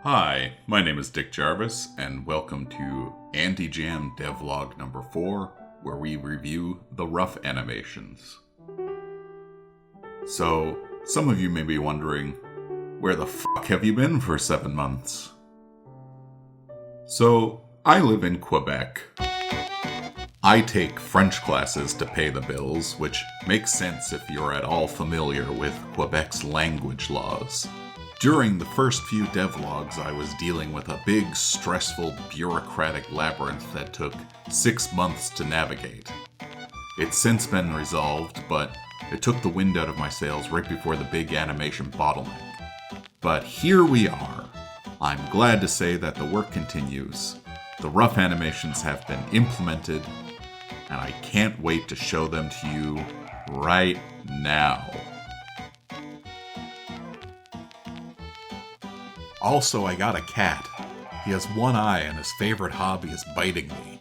Hi, my name is Dick Jarvis, and welcome to Jam Devlog number 4, where we review the rough animations. So, some of you may be wondering, where the fuck have you been for 7 months? So, I live in Quebec. I take French classes to pay the bills, which makes sense if you're at all familiar with Quebec's language laws. During the first few devlogs, I was dealing with a big, stressful, bureaucratic labyrinth that took 6 months to navigate. It's since been resolved, but it took the wind out of my sails right before the big animation bottleneck. But here we are. I'm glad to say that the work continues. The rough animations have been implemented, and I can't wait to show them to you right now. Also, I got a cat. He has one eye and his favorite hobby is biting me.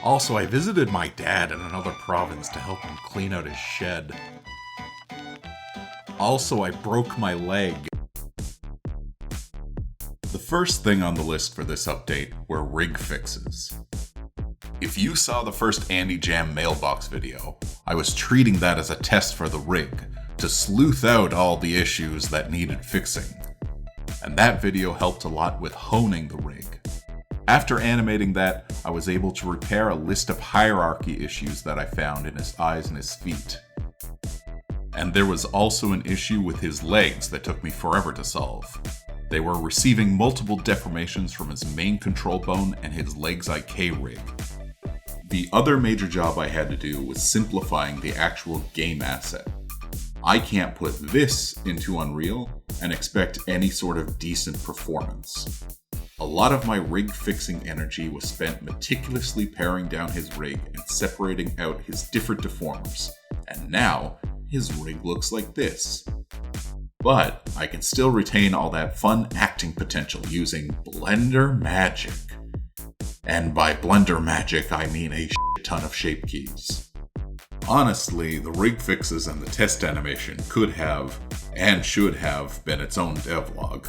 Also, I visited my dad in another province to help him clean out his shed. Also, I broke my leg. The first thing on the list for this update were rig fixes. If you saw the first Andy Jam mailbox video, I was treating that as a test for the rig, to sleuth out all the issues that needed fixing. And that video helped a lot with honing the rig. After animating that, I was able to repair a list of hierarchy issues that I found in his eyes and his feet. And there was also an issue with his legs that took me forever to solve. They were receiving multiple deformations from his main control bone and his leg's IK rig. The other major job I had to do was simplifying the actual game asset. I can't put this into Unreal and expect any sort of decent performance. A lot of my rig fixing energy was spent meticulously paring down his rig and separating out his different deformers, and now his rig looks like this. But I can still retain all that fun acting potential using Blender magic. And by Blender magic, I mean a shit ton of shape keys. Honestly, the rig fixes and the test animation could have, and should have, been its own devlog.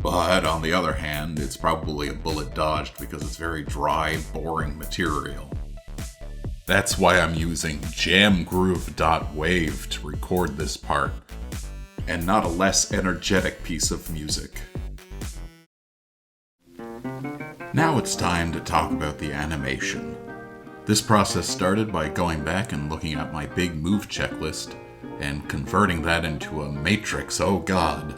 But on the other hand, it's probably a bullet dodged because it's very dry, boring material. That's why I'm using jamgroove.wave to record this part, and not a less energetic piece of music. Now it's time to talk about the animation. This process started by going back and looking at my big move checklist and converting that into a matrix, oh god.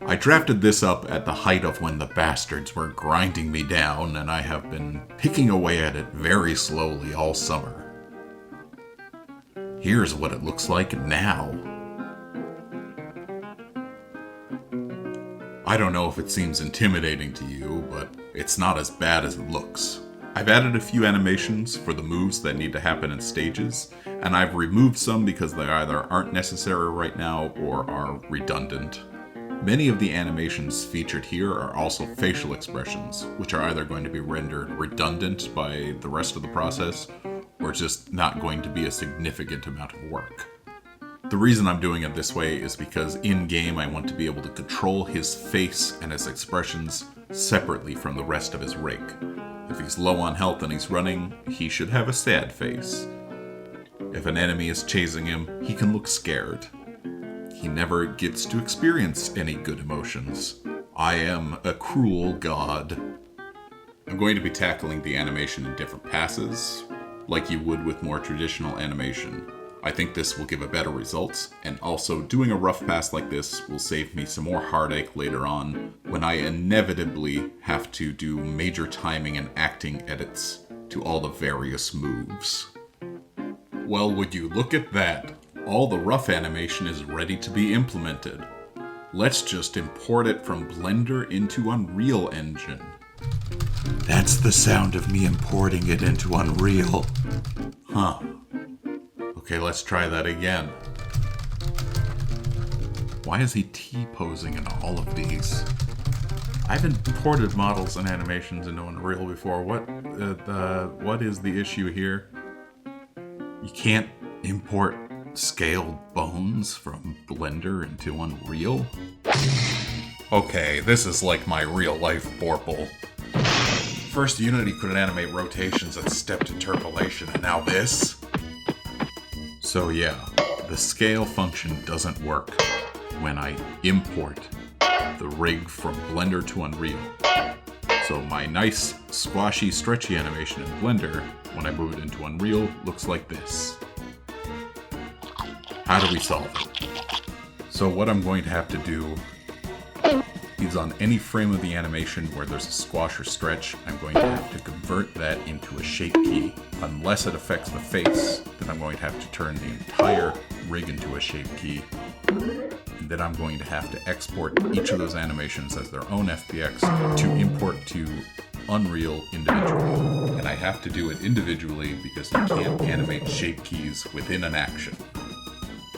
I drafted this up at the height of when the bastards were grinding me down, and I have been picking away at it very slowly all summer. Here's what it looks like now. I don't know if it seems intimidating to you, but it's not as bad as it looks. I've added a few animations for the moves that need to happen in stages, and I've removed some because they either aren't necessary right now or are redundant. Many of the animations featured here are also facial expressions, which are either going to be rendered redundant by the rest of the process, or just not going to be a significant amount of work. The reason I'm doing it this way is because in-game I want to be able to control his face and his expressions separately from the rest of his rig. If he's low on health and he's running, he should have a sad face. If an enemy is chasing him, he can look scared. He never gets to experience any good emotions. I am a cruel god. I'm going to be tackling the animation in different passes, like you would with more traditional animation. I think this will give a better results, and also doing a rough pass like this will save me some more heartache later on when I inevitably have to do major timing and acting edits to all the various moves. Well, would you look at that? All the rough animation is ready to be implemented. Let's just import it from Blender into Unreal Engine. That's the sound of me importing it into Unreal. Huh. Okay, let's try that again. Why is he T-posing in all of these? I've imported models and animations into Unreal before. What is the issue here? You can't import scaled bones from Blender into Unreal? Okay, this is like my real-life Borple. First, Unity couldn't animate rotations at stepped interpolation, and now this? So yeah, the scale function doesn't work when I import the rig from Blender to Unreal. So my nice, squashy, stretchy animation in Blender, when I move it into Unreal, looks like this. How do we solve it? So what I'm going to have to do is on any frame of the animation where there's a squash or stretch, I'm going to have to convert that into a shape key. Unless it affects the face, then I'm going to have to turn the entire rig into a shape key. And then I'm going to have to export each of those animations as their own FBX to import to Unreal individually. And I have to do it individually because you can't animate shape keys within an action.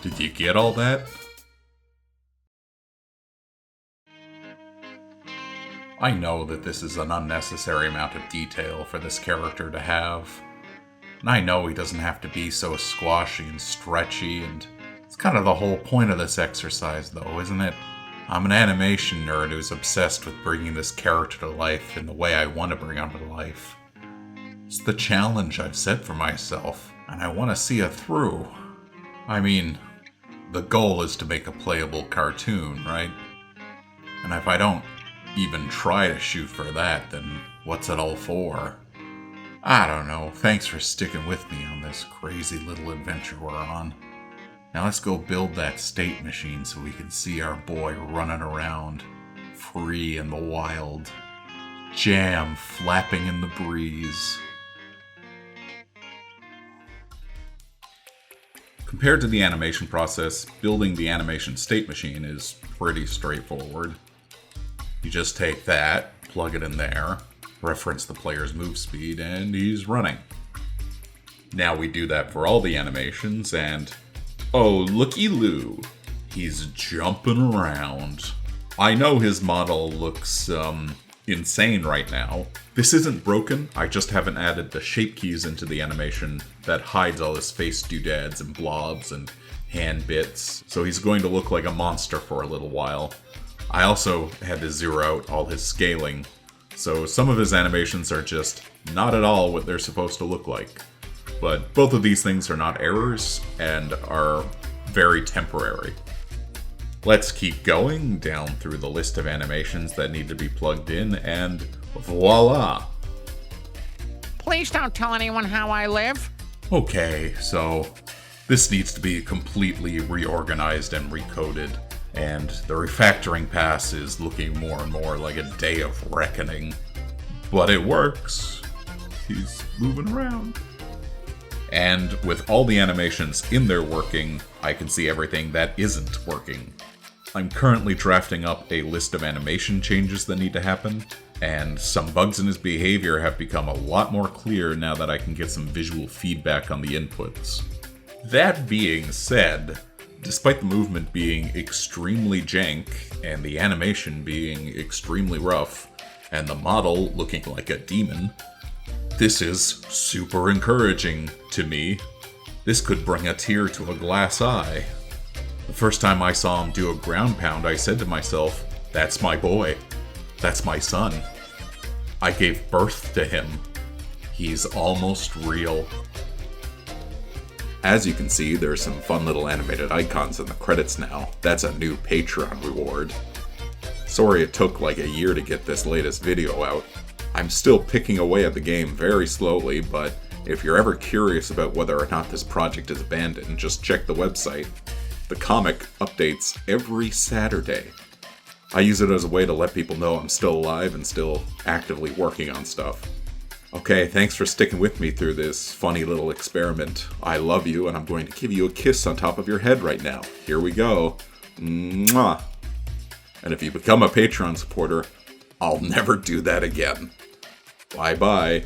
Did you get all that? I know that this is an unnecessary amount of detail for this character to have. And I know he doesn't have to be so squashy and stretchy, and it's kind of the whole point of this exercise though, isn't it? I'm an animation nerd who's obsessed with bringing this character to life in the way I want to bring him to life. It's the challenge I've set for myself, and I want to see it through. I mean, the goal is to make a playable cartoon, right? And if I don't even try to shoot for that, then what's it all for? I don't know. Thanks for sticking with me on this crazy little adventure we're on. Now let's go build that state machine so we can see our boy running around, free in the wild. Jam flapping in the breeze. Compared to the animation process, building the animation state machine is pretty straightforward. You just take that, plug it in there, reference the player's move speed, and he's running. Now we do that for all the animations, and oh, looky-loo, he's jumping around. I know his model looks, insane right now. This isn't broken, I just haven't added the shape keys into the animation that hides all his face doodads and blobs and hand bits, so he's going to look like a monster for a little while. I also had to zero out all his scaling, so some of his animations are just not at all what they're supposed to look like. But both of these things are not errors, and are very temporary. Let's keep going down through the list of animations that need to be plugged in, and voila! Please don't tell anyone how I live. Okay, so this needs to be completely reorganized and recoded. And the refactoring pass is looking more and more like a day of reckoning. But it works. He's moving around. And with all the animations in there working, I can see everything that isn't working. I'm currently drafting up a list of animation changes that need to happen, and some bugs in his behavior have become a lot more clear now that I can get some visual feedback on the inputs. That being said, despite the movement being extremely jank, and the animation being extremely rough, and the model looking like a demon, this is super encouraging to me. This could bring a tear to a glass eye. The first time I saw him do a ground pound, I said to myself, that's my boy. That's my son. I gave birth to him. He's almost real. As you can see, there are some fun little animated icons in the credits now. That's a new Patreon reward. Sorry it took like a year to get this latest video out. I'm still picking away at the game very slowly, but if you're ever curious about whether or not this project is abandoned, just check the website. The comic updates every Saturday. I use it as a way to let people know I'm still alive and still actively working on stuff. Okay, thanks for sticking with me through this funny little experiment. I love you, and I'm going to give you a kiss on top of your head right now. Here we go. Mwah. And if you become a Patreon supporter, I'll never do that again. Bye-bye.